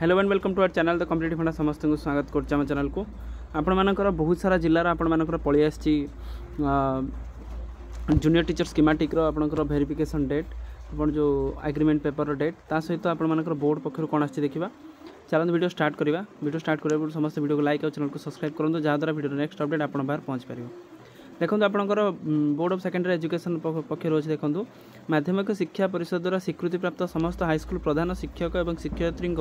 Hello and welcome to our channel the competitive Funda समस्त को स्वागत करछे हम चैनल को आपण मानकर बहुत सारा जिल्लार आपण मानकर पळि आछि जूनियर टीचर स्कीमेटिक रो आपनकर वेरिफिकेशन डेट आपण जो एग्रीमेंट पेपर डेट ता सहित आपण मानकर बोर्ड पक्षर कोन आछि देखिबा। चलो वीडियो स्टार्ट करिबा। वीडियो स्टार्ट करबा समस्त वीडियो को लाइक और चैनल को सब्सक्राइब करंतु जहा द्वारा वीडियो नेक्स्ट अपडेट आपण बाहर पहुंच परिबो। देखो आपंकर बोर्ड ऑफ सेकेंडरी एजुकेशन पक्षर अच्छे देखो माध्यमिक शिक्षा परिषद द्वारा स्वीकृति प्राप्त समस्त हाईस्कल प्रधान शिक्षक और शिक्षयित्री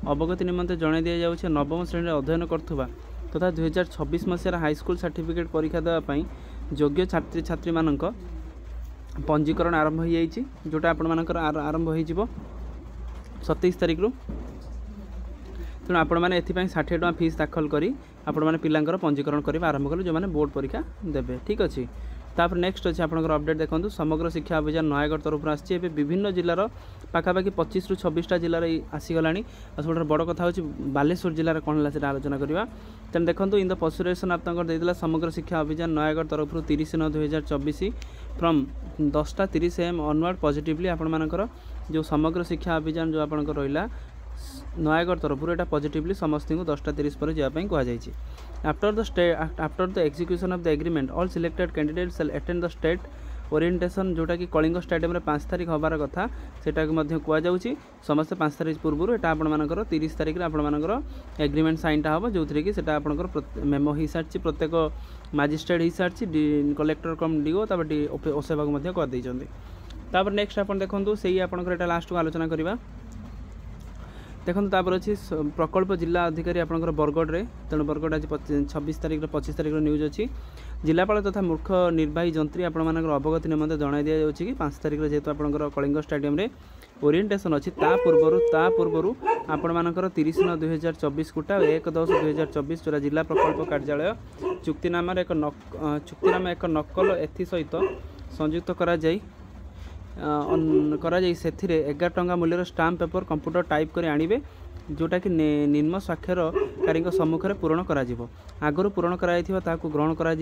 अवगति निमंते जणाई दि जाउछे नवम श्रेणी अध्ययन करथुबा तथा 2026 मसीहार हाईस्कल सर्टिफिकेट परीक्षा देवाई योग्य छात्री छात्री मानक पंजीकरण आरंभ हो जाइए जोटा आपण मानकर आरंभ हो 27 तारिख रु तेणु आपण मैंने एथिपाई 60 टका फीस दाखल करी आपण मैंने पिलांकर पंजीकरण करवा आरंभ कले जो मैंने बोर्ड परीक्षा देवे। ठीक अच्छे तापर नेक्स्ट अच्छे आपंकर अपडेट देखो समग्र शिक्षा अभियान नयगढ़ तरफ आसी विभिन्न जिलार पाखापाखि 25 ରୁ 26टा जिलार आसीगला और सब बड़ कथा हूँ बालेश्वर जिलार कौन है आलोचना करवा। तेनाली देखो इन द पसुरेसन आपंकर समग्र शिक्षा अभियान नयगढ़ तरफ 30/9/2024 फ्रम 10:30 AM ऑनवर्ड पॉजिटिवली आपंकर जो समग्र शिक्षा अभियान जो आपंकर रहा नयगढ़ तरफ यहाँ पॉजिटिवली समस्त को 10:30 पर जावाई कहुई। After the execution of the agreement all selected candidate shall attend the state orientation जोटा कि कलिंग स्टेडियम में 5 तारिख हबार कथा सेटा कहुच्छी समस्त 5 तारिख पूर्व यहाँ आपर 30 तारिख आपर एग्रीमेंट साइनटा हम जो थी कि मेमो हो सारी प्रत्येक मजिस्ट्रेट हो सारी कलेक्टर कम डीओ ओसेवा कर नेक्स्ट आप देखो से आपंकर लास्ट को आलोचना करवा। देखो तापर अच्छी प्रकल्प जिला अधिकारी आपंकर बरगढ़ में तेणु बरगढ़ आज 26 तारिख 25 तारिख न्यूज अच्छी जिलापाल तथा मुख्य निर्वाही जंत्री आपण अवगति निमंते जणाई दि जाउछि कि 5 तारिख जेहेतु आपंकर कलिंग स्टेडियम रे ओरिएंटेशन अच्छी पूर्वर आपण मानकर 30/9/2024 कोटा 1/10/2024 जोरा जिला प्रकल्प कार्यालय चुक्तिनामा एक नकल एथि सहित संयुक्त करा जाई से 11 टंका मूल्यर स्टाम्प पेपर कंप्यूटर टाइप कर आनिबे जोटा कि निम्न स्वाक्षरकारी सम्मुखें पूरण आगु पूरण कर ग्रहण कर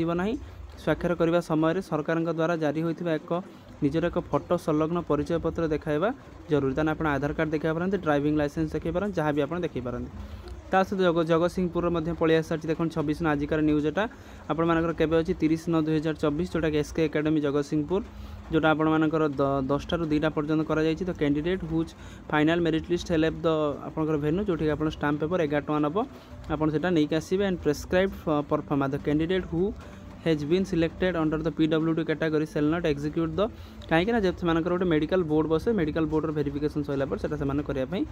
स्वाक्षर करने समय सरकार द्वारा जारी होता एक निजर एक फोटो संलग्न परिचय पत्र देखाइबा जरूरी ताने आप आधार कार्ड देखा पारती ड्राइविंग लाइसेंस देखा पारती जहाँ भी आप देखी पारती ता सहित जगतसिंहपुर पलि आसारी देखो 26 आजिकार न्यूज एटा आपर केवे अच्छी 30/9/2024 जोटा कि एसके एकेडमी जगतसिंहपुर जोटा आपण मानकर 10टा ରୁ 2ଟା पर्यंत करा जायछि। तो candidate whose final merit list help the आपनकर वेन्यू जोठी आपण स्टाम्प पेपर 11 टका नब आपण सेटा नै के आसीबे and prescribed perform the candidate who has been selected under the PWD category shall not execute the कहीं जब से गोटे मेडिकल बोर्ड बसे मेडिकल बोर्ड वेरिफिकेशन सैला पर सेटा से करने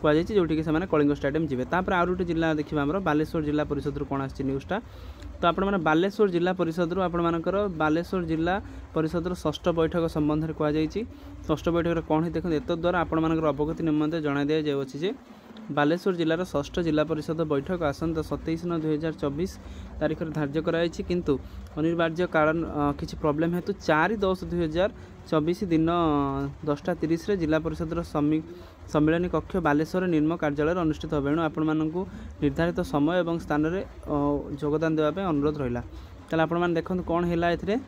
कहुई जोटि से कलिंग स्टेडियम जी तापर आउ गोटे जिला देखा आम बालेश्वर जिला परिषद कौन आसी न्यूज़टा तो आपण बालेश्वर जिला परिषद आपणकर बालेश्वर जिला परिषद 6ठ बैठक संबंध में कहुई 6ठ बैठक कौन है देखो एत द्वारा आपण अवगति निमंते जणाई दि जाए बालेश्वर जिलार 6ठ जिला परिषद बैठक आसंता 27/9/2024 तारीख धार्य कराई किंतु अनिवार्य कारण किसी प्रोब्लेम हेतु 4/10/2024 दिन 10:30 जिला परिषद सम्मिलनी कक्ष बालेश्वर निम्न कार्यालय अनुष्ठित हो एणु आपण निर्धारित समय और स्थान में योगदान देवाई अनुरोध रहा। ताले आपण मैंने देखो कौन है ए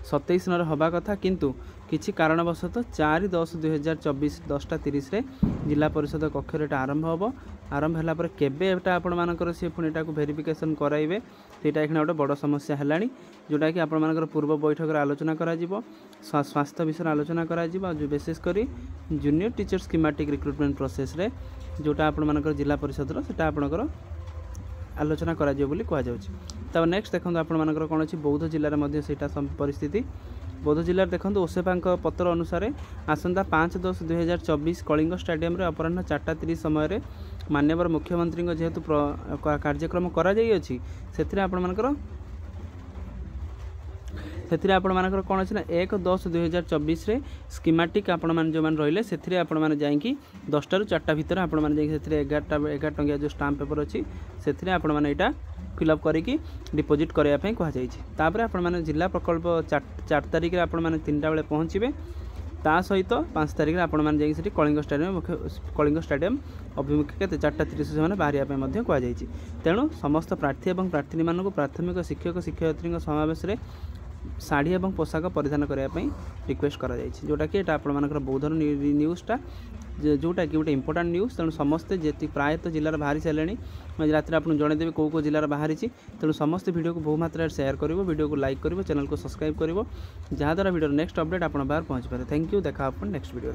27 हवा कथा किंतु किसी कारणवशत 4/10/2024 10:30 जिला परिषद कक्ष आरंभ हम आरंभ है केवे आपण मानकर सी पुणी वेरिफिकेशन कराइबे सेटा एक गोटे बड़ समस्या है जोटा कि आपण पूर्व बैठक आलोचना करा स्वास्थ्य विषय आलोचना करा विशेषकर junior teacher schematic recruitment process रे जोटा आपण जिला परिषद सेटा आपणकर आलोचना करा बोली कहुच्छी। तब नेक्स्ट देखो आपर कौन अच्छी बौद्ध जिलार परिस्थिति बौद्ध जिले देखो ओसेपा पत्र अनुसार आसंता 5/10/2024 कलिंग स्टेडियम रे अपराह्न 4:30 समय माननीय मुख्यमंत्री जेहेतु कार्यक्रम करा जाई अछि आपण मानकर कौन अच्छी ना 1/10/2024 स्कीमेटिक आपण मैंने जो रही से आपण मैंने जाकि 10टा ରୁ 4ଟା भितर आपण मैंने 11 टंकिया जो स्टाम्प पेपर अच्छी से आपण मैंने यहाँ फिलअप करके डिपोजिट करने कहुई। आपण मैंने जिला प्रकल्प 4 तारिख आपण मैंने 3टा बेले पहुँचे ता सहित 5 तारिख आपण मैंने जाकि कलिंग स्टेडियम अभिमुखे 4:30 से बाहर कहुई। तेणु समस्त प्रार्थी और प्रार्थी मानक प्राथमिक शिक्षक शिक्षयित्री समावेश में शाढ़ी और पोशाक परिधान करने रिक्वेस्ट करा जोटा कि आपण मानकर बौद्धर न्यूज़टा जोटा कि गोटे इंपोर्टाट न्यूज़ तेणु समस्ते जी प्रायतः जिलार बाहरी सारे राति आपको जनईदेवी कौ जिलार बाहरी तेणु समस्त वीडियो को बहु मात्रा शेयर कर वीडियो को लाइक कर चैनल को सब्सक्राइब कर जहाँद्वारा वीडियो नेक्स्ट अपडेट आप बाहर पहुँच पारे। Thank you. देखा अपन नेक्स्ट वीडियो।